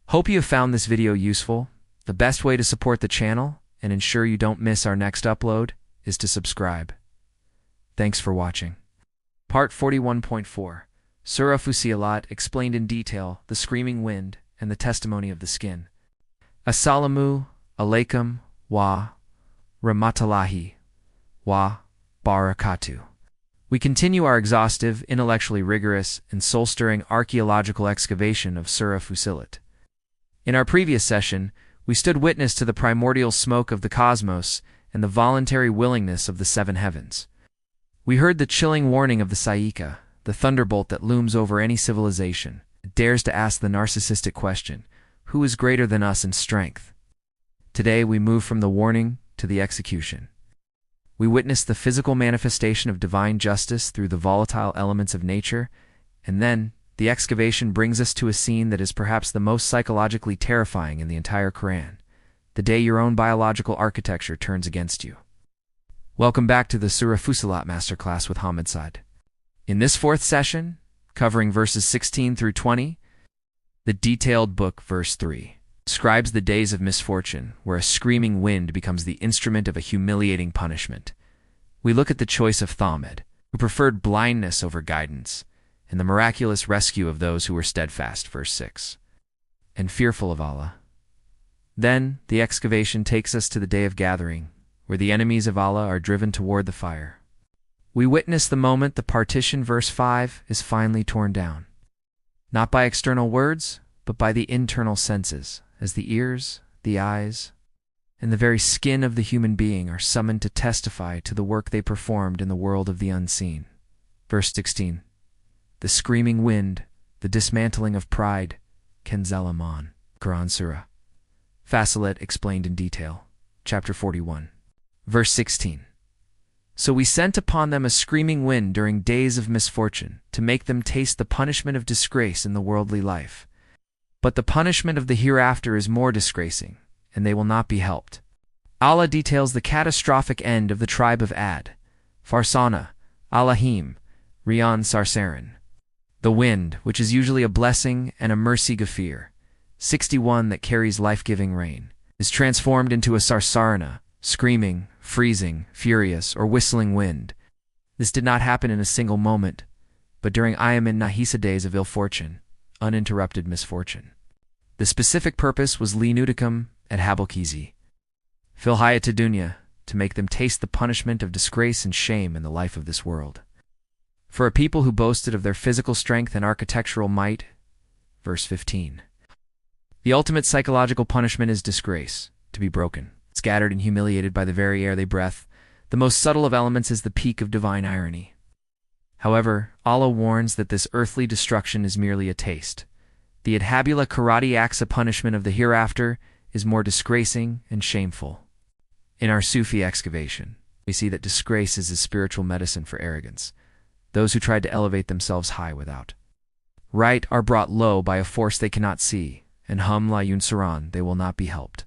Hope you have found this video useful. The best way to support the channel and ensure you don't miss our next upload is to subscribe. Thanks for watching. Part 41.4 Surah Fussilat explained in detail the screaming wind and the testimony of the skin. Assalamu alaikum wa rahmatullahi wa barakatuh. We continue our exhaustive, intellectually rigorous, and soul-stirring archaeological excavation of Surah Fussilat. In our previous session, we stood witness to the primordial smoke of the cosmos and the voluntary willingness of the seven heavens. We heard the chilling warning of the Saika, the thunderbolt that looms over any civilization. It dares to ask the narcissistic question, who is greater than us in strength? Today we move from the warning to the execution. We witness the physical manifestation of divine justice through the volatile elements of nature, and then the excavation brings us to a scene that is perhaps the most psychologically terrifying in the entire Quran, the day your own biological architecture turns against you. Welcome back to the Surah Fussilat Master Class with Hammad Syed. In this fourth session, covering verses 16 through 20, the detailed book, verse 3, describes the days of misfortune, where a screaming wind becomes the instrument of a humiliating punishment. We look at the choice of Thamud, who preferred blindness over guidance, and the miraculous rescue of those who were steadfast, verse 6, and fearful of Allah. Then the excavation takes us to the day of gathering, where the enemies of Allah are driven toward the fire. We witness the moment the partition, verse 5, is finally torn down, not by external words, but by the internal senses, as the ears, the eyes, and the very skin of the human being are summoned to testify to the work they performed in the world of the unseen. Verse 16. The screaming wind, the dismantling of pride, Kenzal Aman, Quran Surah Fussilat explained in detail, chapter 41. Verse 16. So we sent upon them a screaming wind during days of misfortune, to make them taste the punishment of disgrace in the worldly life. But the punishment of the hereafter is more disgracing, and they will not be helped. Allah details the catastrophic end of the tribe of Ad, Farsana, Alahim, Reehan Sarsaran. The wind, which is usually a blessing and a mercy Ghafir, 61 that carries life-giving rain, is transformed into a Sarsarana, screaming, freezing, furious, or whistling wind. This did not happen in a single moment, but during Ayam and Nahisa days of ill fortune, uninterrupted misfortune. The specific purpose was li nudicum et habalkizi, fil hayat dunya, to make them taste the punishment of disgrace and shame in the life of this world. For a people who boasted of their physical strength and architectural might, verse 15. The ultimate psychological punishment is disgrace, to be broken, scattered and humiliated by the very air they breath. The most subtle of elements is the peak of divine irony. However, Allah warns that this earthly destruction is merely a taste. The Adhabula karate acts a punishment of the hereafter is more disgracing and shameful. In our Sufi excavation, we see that disgrace is a spiritual medicine for arrogance. Those who tried to elevate themselves high without right are brought low by a force they cannot see, and hum la yunsaran, they will not be helped.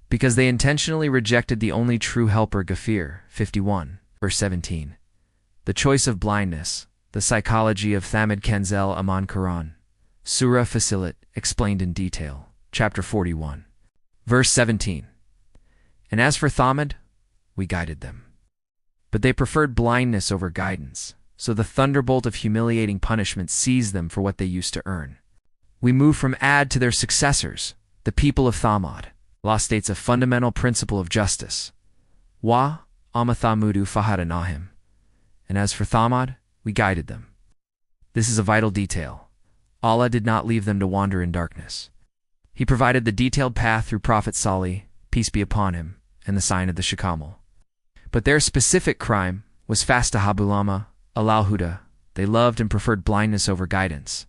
Because they intentionally rejected the only true helper, Ghafir, 51, verse 17. The choice of blindness, the psychology of Thamud Kenzal Aman Quran, Surah Fussilat, explained in detail, chapter 41, verse 17. And as for Thamud, we guided them. But they preferred blindness over guidance, so the thunderbolt of humiliating punishment seized them for what they used to earn. We move from Ad to their successors, the people of Thamud. Allah states a fundamental principle of justice. Wa amathamudu fahadanahim. And as for Thamud, we guided them. This is a vital detail. Allah did not leave them to wander in darkness. He provided the detailed path through Prophet Salih, peace be upon him, and the sign of the Shakamal. But their specific crime was fastahabulama, Al-Huda. They loved and preferred blindness over guidance.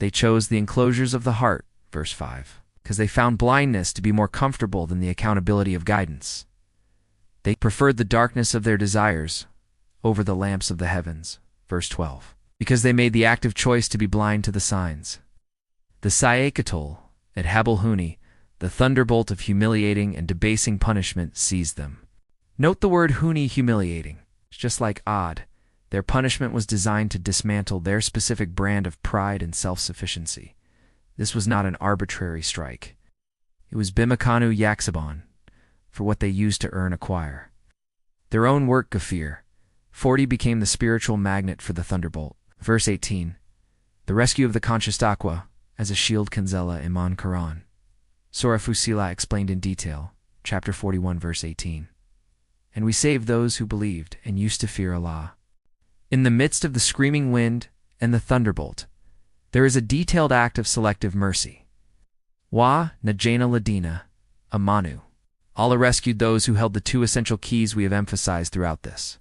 They chose the enclosures of the heart, verse 5, because they found blindness to be more comfortable than the accountability of guidance. They preferred the darkness of their desires over the lamps of the heavens, verse 12, because they made the active choice to be blind to the signs. The Sayekatol at Habalhuni, the thunderbolt of humiliating and debasing punishment, seized them. Note the word huni, humiliating. It's just like Ad. Their punishment was designed to dismantle their specific brand of pride and self-sufficiency. This was not an arbitrary strike. It was Bimakanu Yaksabon, for what they used to acquire. Their own work, Ghafir, 40 became the spiritual magnet for the thunderbolt. Verse 18. The rescue of the conscious taqwa as a shield Kanzela Iman Quran. Surah Fussilat explained in detail, chapter 41, verse 18. And we saved those who believed and used to fear Allah. In the midst of the screaming wind and the thunderbolt, there is a detailed act of selective mercy. Wa Najana Ladina, Amanu. Allah rescued those who held the two essential keys we have emphasized throughout this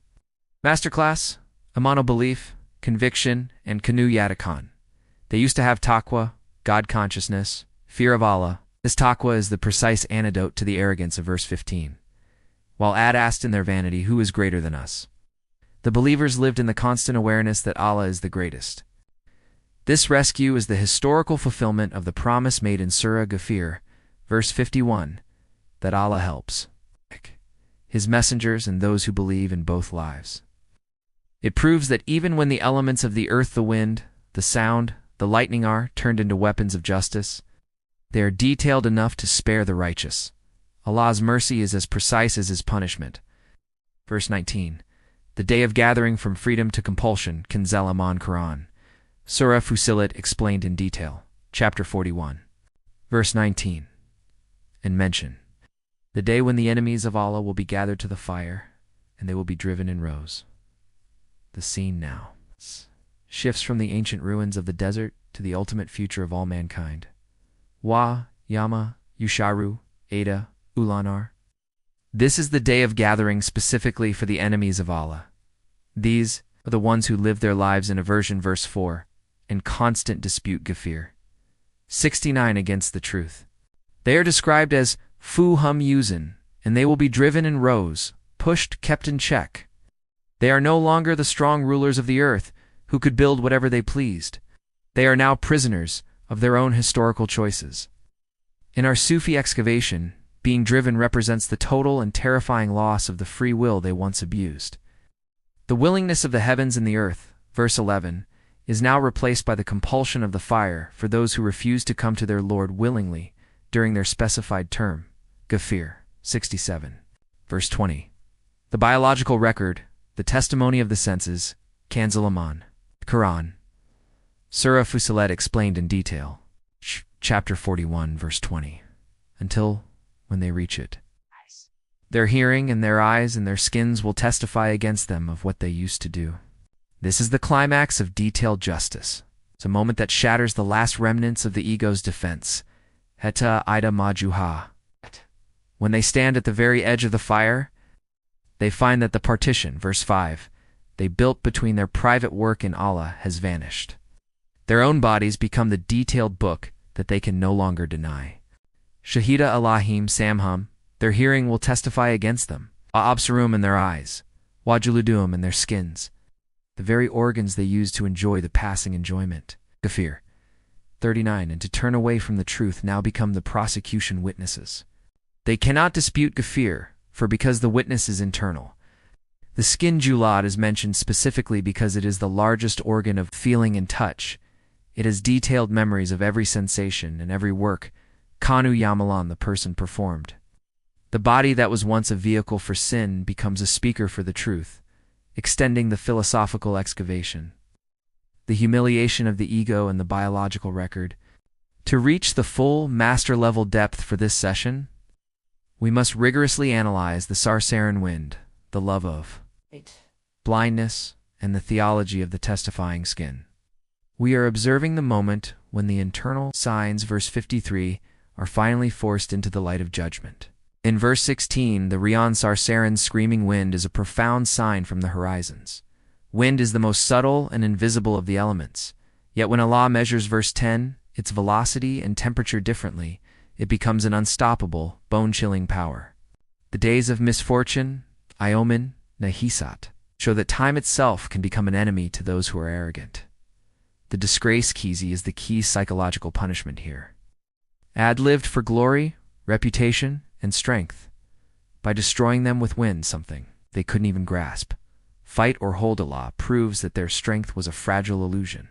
masterclass: Amano belief, conviction, and Kanu Yatakan. They used to have taqwa, God consciousness, fear of Allah. This taqwa is the precise antidote to the arrogance of verse 15. While Ad asked in their vanity, who is greater than us? The believers lived in the constant awareness that Allah is the greatest. This rescue is the historical fulfillment of the promise made in Surah Ghafir, verse 51, that Allah helps His messengers and those who believe in both lives. It proves that even when the elements of the earth, the wind, the sound, the lightning are turned into weapons of justice, they are detailed enough to spare the righteous. Allah's mercy is as precise as His punishment. Verse 19. The day of gathering from freedom to compulsion, Kanzel Aman Quran. Surah Fussilat explained in detail, chapter 41. Verse 19. And mention. The day when the enemies of Allah will be gathered to the fire, and they will be driven in rows. The scene now shifts from the ancient ruins of the desert to the ultimate future of all mankind. Wa, Yama, Yusharu, Ada, Ulanar. This is the day of gathering specifically for the enemies of Allah. These are the ones who live their lives in aversion, verse 4, and constant dispute, Ghafir 69, against the truth. They are described as Fu Hum Yuzin, and they will be driven in rows, pushed, kept in check. They are no longer the strong rulers of the earth who could build whatever they pleased. They are now prisoners of their own historical choices. In our Sufi excavation, being driven represents the total and terrifying loss of the free will they once abused. The willingness of the heavens and the earth, verse 11, is now replaced by the compulsion of the fire for those who refuse to come to their Lord willingly during their specified term. Ghafir 67, verse 20. The biological record, the testimony of the senses, Kanzul Aman, Quran. Surah Fussilat explained in detail, chapter 41, verse 20, until when they reach it. Their hearing and their eyes and their skins will testify against them of what they used to do. This is the climax of detailed justice. It's a moment that shatters the last remnants of the ego's defense. Heta Ida Majuha. When they stand at the very edge of the fire, they find that the partition, verse 5, they built between their private work and Allah has vanished. Their own bodies become the detailed book that they can no longer deny. Shahida Allahim Samham, their hearing will testify against them. Absarum in their eyes, Wajuludum in their skins, the very organs they use to enjoy the passing enjoyment. Ghafir 39, and to turn away from the truth now become the prosecution witnesses. They cannot dispute Ghafir, for because the witness is internal. The skin julad is mentioned specifically because it is the largest organ of feeling and touch. It has detailed memories of every sensation and every work Kanu Yamalan the person performed. The body that was once a vehicle for sin becomes a speaker for the truth, extending the philosophical excavation. The humiliation of the ego and the biological record. To reach the full master-level depth for this session, we must rigorously analyze the Sarsaran wind, the love of blindness, and the theology of the testifying skin. We are observing the moment when the internal signs, verse 53, are finally forced into the light of judgment. In verse 16, the Reehan Sarsaran's screaming wind is a profound sign from the horizons. Wind is the most subtle and invisible of the elements, yet when Allah measures, verse 10, its velocity and temperature differently, it becomes an unstoppable, bone-chilling power. The days of misfortune, Iomin, Nahisat, show that time itself can become an enemy to those who are arrogant. The disgrace kizi is the key psychological punishment here. Ad lived for glory, reputation, and strength. By destroying them with wind, something they couldn't even grasp. Fight or hold Allah proves that their strength was a fragile illusion.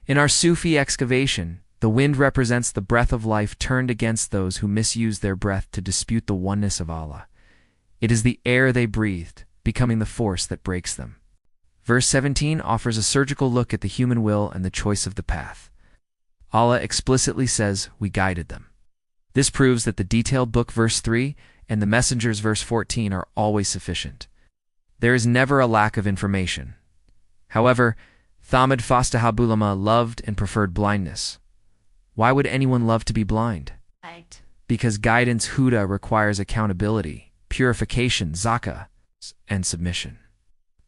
In our Sufi excavation, The wind represents the breath of life turned against those who misuse their breath to dispute the oneness of Allah. It is the air they breathed, becoming the force that breaks them. Verse 17 offers a surgical look at the human will and the choice of the path. Allah explicitly says, "We guided them." This proves that the detailed book verse 3 and the messengers verse 14 are always sufficient. There is never a lack of information. However, Thamud Fastahabulama loved and preferred blindness. Why would anyone love to be blind? Right. Because guidance Huda requires accountability, purification, zakah, and submission.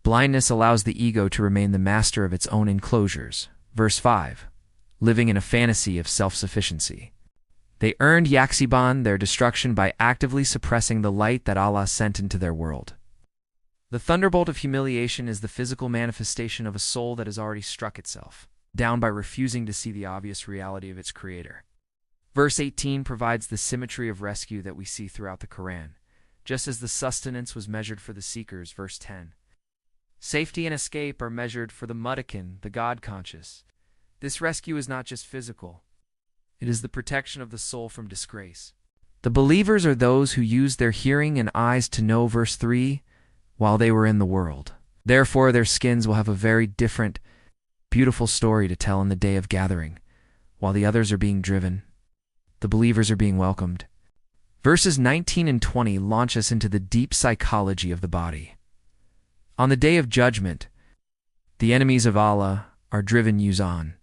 Blindness allows the ego to remain the master of its own enclosures. Verse 5, living in a fantasy of self-sufficiency. They earned Yaksiban, their destruction, by actively suppressing the light that Allah sent into their world. The thunderbolt of humiliation is the physical manifestation of a soul that has already struck itself down by refusing to see the obvious reality of its creator. Verse 18 provides the symmetry of rescue that we see throughout the Quran, just as the sustenance was measured for the seekers. Verse 10. Safety and escape are measured for the mutakin, the God-conscious. This rescue is not just physical. It is the protection of the soul from disgrace. The believers are those who use their hearing and eyes to know. Verse 3, while they were in the world. Therefore their skins will have a very different, beautiful story to tell in the day of gathering. While the others are being driven, the believers are being welcomed. Verses 19 and 20 launch us into the deep psychology of the body. On the day of judgment, the enemies of Allah are driven on.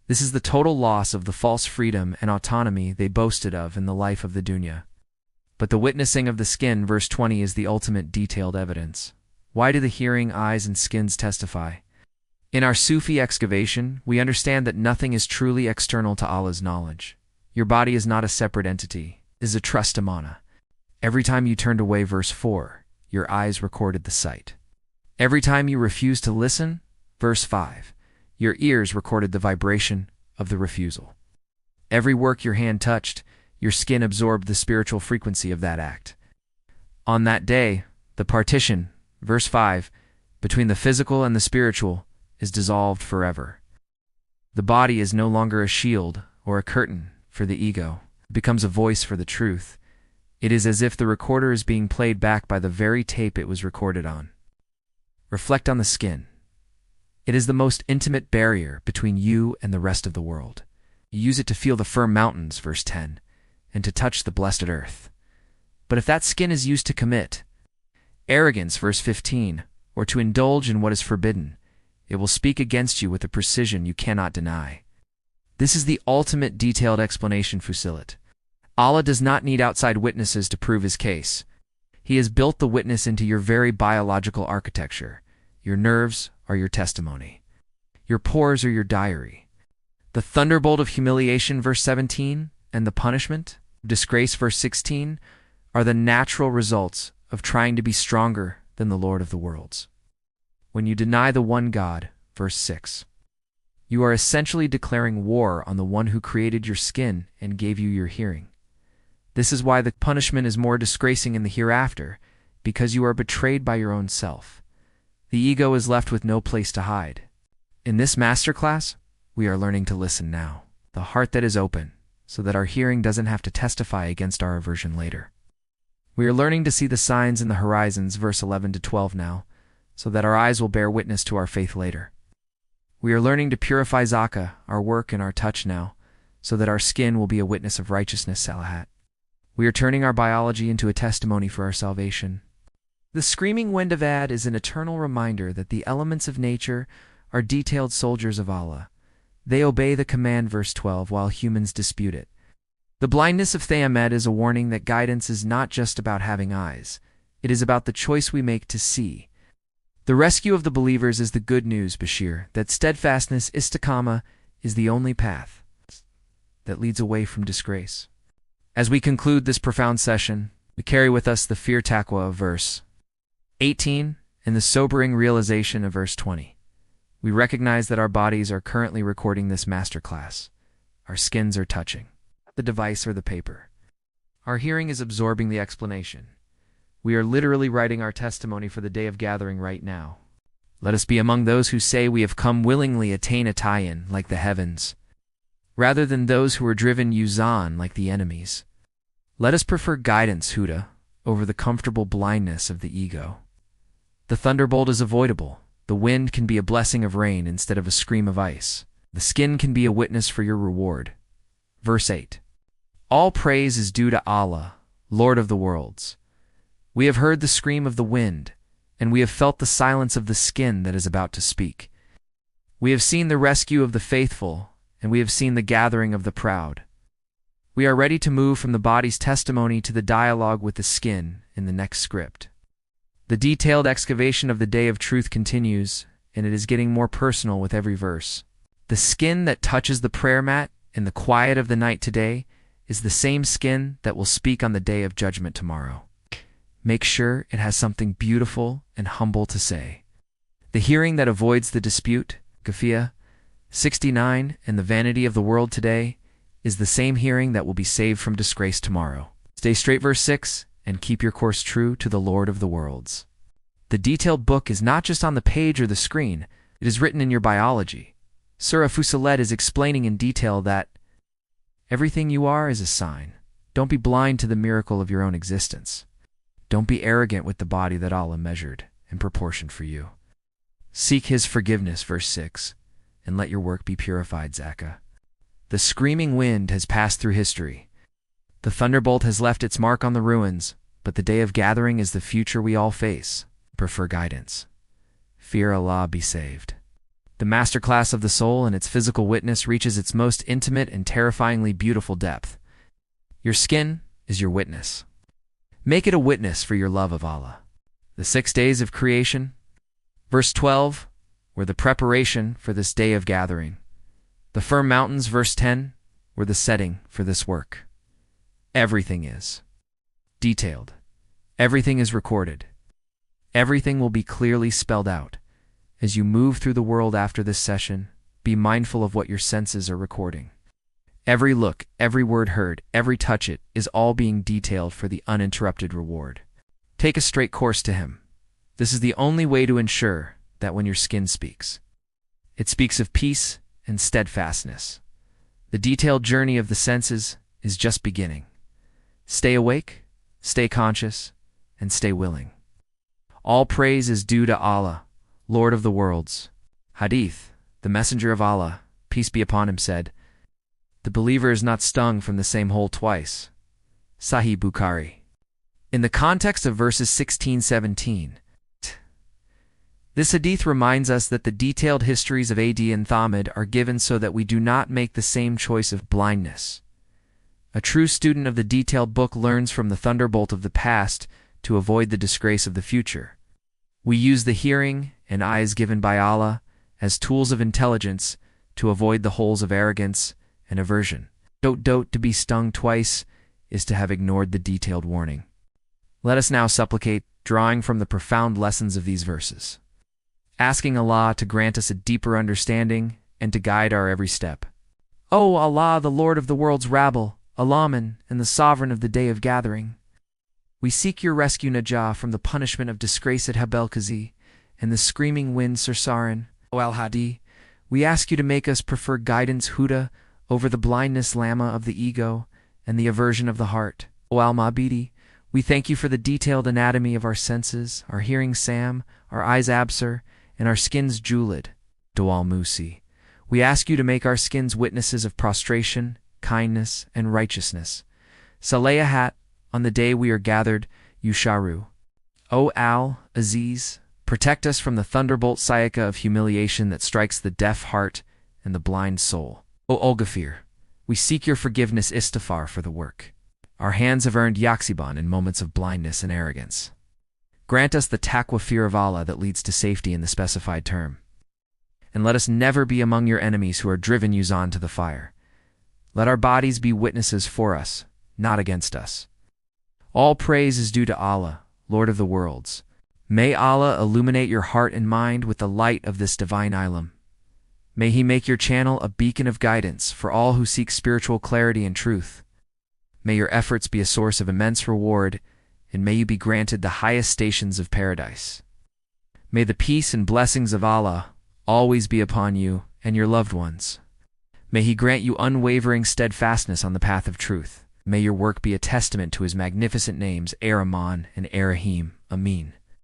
This is the total loss of the false freedom and autonomy they boasted of in the life of the dunya. But the witnessing of the skin, verse 20, is the ultimate detailed evidence. Why do the hearing, eyes, and skins testify? In our Sufi excavation, we understand that nothing is truly external to Allah's knowledge. Your body is not a separate entity, it is a trust amana. Every time you turned away, verse 4, your eyes recorded the sight. Every time you refused to listen, verse 5, your ears recorded the vibration of the refusal. Every work your hand touched, your skin absorbed the spiritual frequency of that act. On that day, the partition, verse 5, between the physical and the spiritual is dissolved forever. The body is no longer a shield or a curtain for the ego. It becomes a voice for the truth. It is as if the recorder is being played back by the very tape it was recorded on. Reflect on the skin. It is the most intimate barrier between you and the rest of the world. You use it to feel the firm mountains, verse 10, and to touch the blessed earth. But if that skin is used to commit arrogance, verse 15, or to indulge in what is forbidden, it will speak against you with a precision you cannot deny. This is the ultimate detailed explanation, Fussilat. Allah does not need outside witnesses to prove his case. He has built the witness into your very biological architecture. Your nerves are your testimony. Your pores are your diary. The thunderbolt of humiliation, verse 17, and the punishment, disgrace, verse 16, are the natural results of trying to be stronger than the Lord of the worlds. When you deny the one God, verse 6, you are essentially declaring war on the one who created your skin and gave you your hearing. This is why the punishment is more disgracing in the hereafter, because you are betrayed by your own self. The ego is left with no place to hide. In this masterclass, we are learning to listen now, the heart that is open, so that our hearing doesn't have to testify against our aversion later. We are learning to see the signs in the horizons, verse 11 to 12 now, so that our eyes will bear witness to our faith later. We are learning to purify zakah, our work and our touch now, so that our skin will be a witness of righteousness, salahat. We are turning our biology into a testimony for our salvation. The screaming wind of Ad is an eternal reminder that the elements of nature are detailed soldiers of Allah. They obey the command, verse 12, while humans dispute it. The blindness of Thamud is a warning that guidance is not just about having eyes. It is about the choice we make to see. The rescue of the believers is the good news, Bashir, that steadfastness, istiqamah, is the only path that leads away from disgrace. As we conclude this profound session, we carry with us the fear taqwa of verse 18 and the sobering realization of verse 20. We recognize that our bodies are currently recording this masterclass. Our skins are touching the device or the paper. Our hearing is absorbing the explanation. We are literally writing our testimony for the day of gathering right now. Let us be among those who say we have come willingly attain a tie-in like the heavens. rather than those who are driven on like the enemies. Let us prefer guidance, Huda, over the comfortable blindness of the ego. The thunderbolt is avoidable. The wind can be a blessing of rain instead of a scream of ice. The skin can be a witness for your reward. Verse 8. All praise is due to Allah, Lord of the worlds. We have heard the scream of the wind, and we have felt the silence of the skin that is about to speak. We have seen the rescue of the faithful, and we have seen the gathering of the proud. We are ready to move from the body's testimony to the dialogue with the skin in the next script. The detailed excavation of the day of truth continues, and it is getting more personal with every verse. The skin that touches the prayer mat in the quiet of the night today is the same skin that will speak on the day of judgment tomorrow. Make sure it has something beautiful and humble to say. The hearing that avoids the dispute, Gafia 69, and the vanity of the world today, is the same hearing that will be saved from disgrace tomorrow. Stay straight, verse 6, and keep your course true to the Lord of the worlds. The detailed book is not just on the page or the screen, it is written in your biology. Surah Fussilat is explaining in detail that everything you are is a sign. Don't be blind to the miracle of your own existence. Don't be arrogant with the body that Allah measured and proportioned for you. Seek His forgiveness, verse 6, and let your work be purified, Zakah. The screaming wind has passed through history. The thunderbolt has left its mark on the ruins, but the day of gathering is the future we all face. Prefer guidance. Fear Allah, be saved. The master class of the soul and its physical witness reaches its most intimate and terrifyingly beautiful depth. Your skin is your witness. Make it a witness for your love of Allah. The 6 days of creation, verse 12, were the preparation for this day of gathering. The firm mountains, verse 10, were the setting for this work. Everything is detailed. Everything is recorded. Everything will be clearly spelled out. As you move through the world after this session, be mindful of what your senses are recording. Every look, every word heard, every touch it is all being detailed for the uninterrupted reward. Take a straight course to Him. This is the only way to ensure that when your skin speaks, it speaks of peace and steadfastness. The detailed journey of the senses is just beginning. Stay awake, stay conscious, and stay willing. All praise is due to Allah, Lord of the worlds. Hadith, the messenger of Allah, peace be upon him, said, "The believer is not stung from the same hole twice." Sahih Bukhari. In the context of verses 16-17, this hadith reminds us that the detailed histories of Ad and Thamud are given so that we do not make the same choice of blindness. A true student of the detailed book learns from the thunderbolt of the past to avoid the disgrace of the future. We use the hearing and eyes given by Allah as tools of intelligence to avoid the holes of arrogance and aversion. To be stung twice is to have ignored the detailed warning. Let us now supplicate, drawing from the profound lessons of these verses, asking Allah to grant us a deeper understanding and to guide our every step. O Allah, the Lord of the world's rabble, Alaman, and the sovereign of the day of gathering, we seek your rescue, Najah, from the punishment of disgrace at Habelkazi and the screaming wind Sarsaran. O Al-Hadi, we ask you to make us prefer guidance, Huda, over the blindness, Lama, of the ego and the aversion of the heart. O Al-Mabidi, we thank you for the detailed anatomy of our senses, our hearing Sam, our eyes Absar, and our skins Julid. Dawal Musi, we ask you to make our skins witnesses of prostration, kindness, and righteousness. Salayahat, on the day we are gathered, Yusharu. O Al-Aziz, protect us from the thunderbolt sayaka of humiliation that strikes the deaf heart and the blind soul. O Olgafir, we seek your forgiveness, Istighfar, for the work. Our hands have earned Yaksiban in moments of blindness and arrogance. Grant us the taqwa, fear of Allah, that leads to safety in the specified term. And let us never be among your enemies who are driven on to the fire. Let our bodies be witnesses for us, not against us. All praise is due to Allah, Lord of the worlds. May Allah illuminate your heart and mind with the light of this divine ilm. May He make your channel a beacon of guidance for all who seek spiritual clarity and truth. May your efforts be a source of immense reward, and may you be granted the highest stations of paradise. May the peace and blessings of Allah always be upon you and your loved ones. May May He grant you unwavering steadfastness on the path of truth. May your work be a testament to His magnificent names, Ar-Rahman and Ar-Rahim. Amin.